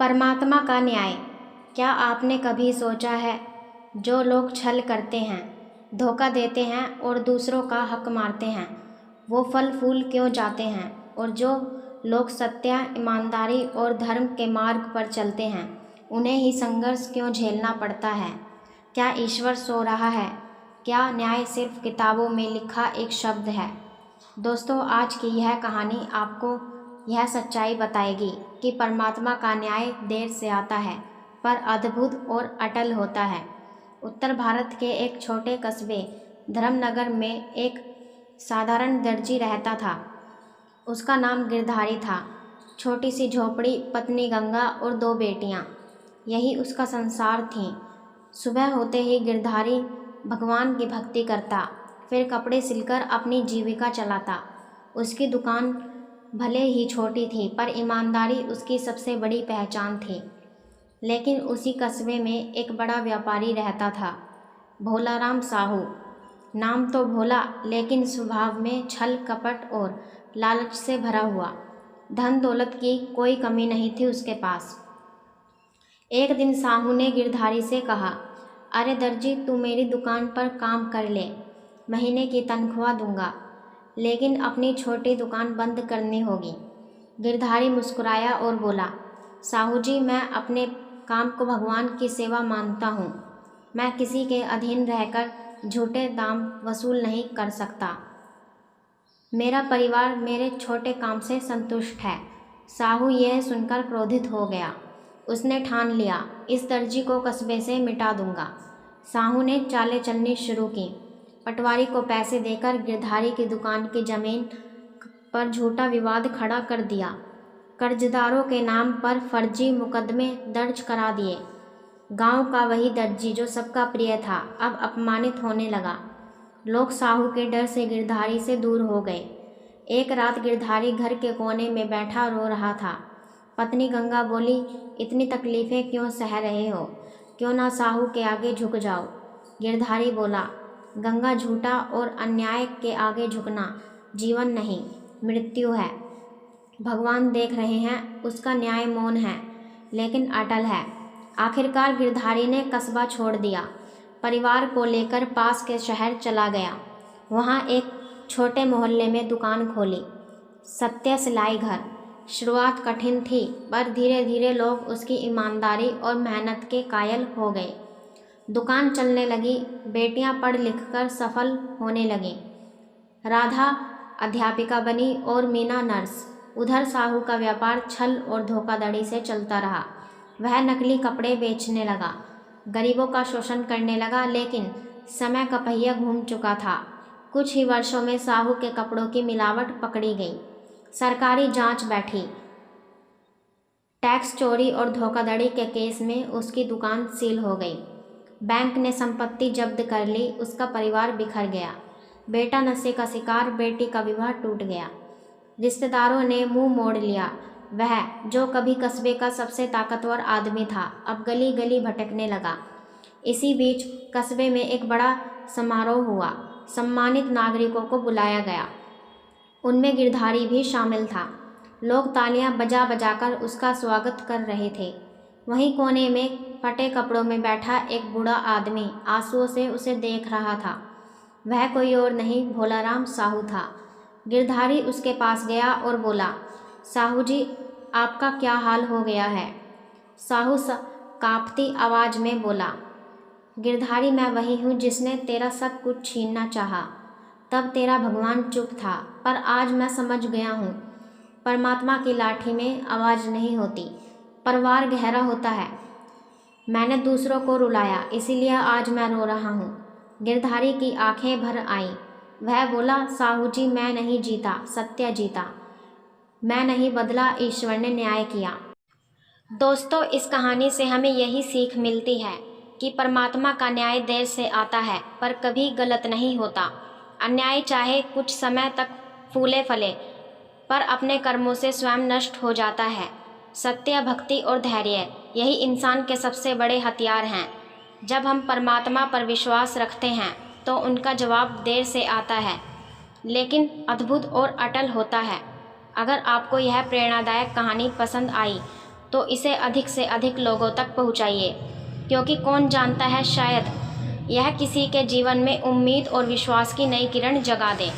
परमात्मा का न्याय। क्या आपने कभी सोचा है, जो लोग छल करते हैं, धोखा देते हैं और दूसरों का हक मारते हैं, वो फल फूल क्यों जाते हैं, और जो लोग सत्य, ईमानदारी और धर्म के मार्ग पर चलते हैं, उन्हें ही संघर्ष क्यों झेलना पड़ता है? क्या ईश्वर सो रहा है? क्या न्याय सिर्फ किताबों में लिखा एक शब्द है? दोस्तों, आज की यह कहानी आपको यह सच्चाई बताएगी कि परमात्मा का न्याय देर से आता है, पर अद्भुत और अटल होता है। उत्तर भारत के एक छोटे कस्बे धर्मनगर में एक साधारण दर्जी रहता था। उसका नाम गिरधारी था। छोटी सी झोपड़ी, पत्नी गंगा और 2 बेटियां, यही उसका संसार थी। सुबह होते ही गिरधारी भगवान की भक्ति करता, फिर कपड़े सिलकर अपनी जीविका चलाता। उसकी दुकान भले ही छोटी थी, पर ईमानदारी उसकी सबसे बड़ी पहचान थी। लेकिन उसी कस्बे में एक बड़ा व्यापारी रहता था, भोलाराम साहू। नाम तो भोला, लेकिन स्वभाव में छल, कपट और लालच से भरा हुआ। धन दौलत की कोई कमी नहीं थी उसके पास। एक दिन साहू ने गिरधारी से कहा, अरे दर्जी, तू मेरी दुकान पर काम कर ले, महीने की तनख्वाह दूंगा, लेकिन अपनी छोटी दुकान बंद करनी होगी। गिरधारी मुस्कुराया और बोला, साहू जी, मैं अपने काम को भगवान की सेवा मानता हूँ। मैं किसी के अधीन रहकर झूठे दाम वसूल नहीं कर सकता। मेरा परिवार मेरे छोटे काम से संतुष्ट है। साहू यह सुनकर क्रोधित हो गया। उसने ठान लिया, इस दर्जी को कस्बे से मिटा दूंगा। साहू ने चालें चलनी शुरू की। पटवारी को पैसे देकर गिरधारी की दुकान की जमीन पर झूठा विवाद खड़ा कर दिया। कर्जदारों के नाम पर फर्जी मुकदमे दर्ज करा दिए। गांव का वही दर्जी जो सबका प्रिय था, अब अपमानित होने लगा। लोग साहू के डर से गिरधारी से दूर हो गए। एक रात गिरधारी घर के कोने में बैठा रो रहा था। पत्नी गंगा बोली, इतनी तकलीफ़ें क्यों सह रहे हो? क्यों ना साहू के आगे झुक जाओ। गिरधारी बोला, गंगा, झूठा और अन्याय के आगे झुकना जीवन नहीं, मृत्यु है। भगवान देख रहे हैं, उसका न्याय मौन है, लेकिन अटल है। आखिरकार गिरधारी ने कस्बा छोड़ दिया। परिवार को लेकर पास के शहर चला गया। वहाँ एक छोटे मोहल्ले में दुकान खोली, सत्य सिलाई घर। शुरुआत कठिन थी, पर धीरे धीरे लोग उसकी ईमानदारी और मेहनत के कायल हो गए। दुकान चलने लगी, बेटियां पढ़ लिख कर सफल होने लगीं। राधा अध्यापिका बनी और मीना नर्स। उधर साहू का व्यापार छल और धोखाधड़ी से चलता रहा। वह नकली कपड़े बेचने लगा, गरीबों का शोषण करने लगा, लेकिन समय का पहिया घूम चुका था। कुछ ही वर्षों में साहू के कपड़ों की मिलावट पकड़ी गई। सरकारी जांच बैठी। टैक्स चोरी और धोखाधड़ी के केस में उसकी दुकान सील हो गई। बैंक ने संपत्ति जब्त कर ली। उसका परिवार बिखर गया। बेटा नशे का शिकार, बेटी का विवाह टूट गया। रिश्तेदारों ने मुंह मोड़ लिया। वह जो कभी कस्बे का सबसे ताकतवर आदमी था, अब गली गली भटकने लगा। इसी बीच कस्बे में एक बड़ा समारोह हुआ। सम्मानित नागरिकों को बुलाया गया। उनमें गिरधारी भी शामिल था। लोग तालियां बजा बजाकर उसका स्वागत कर रहे थे। वहीं कोने में फटे कपड़ों में बैठा एक बूढ़ा आदमी आंसुओं से उसे देख रहा था। वह कोई और नहीं, भोलाराम साहू था। गिरधारी उसके पास गया और बोला, साहू जी, आपका क्या हाल हो गया है? साहू कांपती आवाज़ में बोला, गिरधारी, मैं वही हूँ जिसने तेरा सब कुछ छीनना चाहा। तब तेरा भगवान चुप था, पर आज मैं समझ गया हूँ, परमात्मा की लाठी में आवाज़ नहीं होती, परवार गहरा होता है। मैंने दूसरों को रुलाया, इसीलिए आज मैं रो रहा हूँ। गिरधारी की आंखें भर आईं। वह बोला, साहू जी, मैं नहीं जीता, सत्य जीता। मैं नहीं बदला, ईश्वर ने न्याय किया। दोस्तों, इस कहानी से हमें यही सीख मिलती है कि परमात्मा का न्याय देर से आता है, पर कभी गलत नहीं होता। अन्याय चाहे कुछ समय तक फूले फले, पर अपने कर्मों से स्वयं नष्ट हो जाता है। सत्य, भक्ति और धैर्य, यही इंसान के सबसे बड़े हथियार हैं। जब हम परमात्मा पर विश्वास रखते हैं, तो उनका जवाब देर से आता है, लेकिन अद्भुत और अटल होता है। अगर आपको यह प्रेरणादायक कहानी पसंद आई, तो इसे अधिक से अधिक लोगों तक पहुंचाइए, क्योंकि कौन जानता है, शायद यह किसी के जीवन में उम्मीद और विश्वास की नई किरण जगा दे।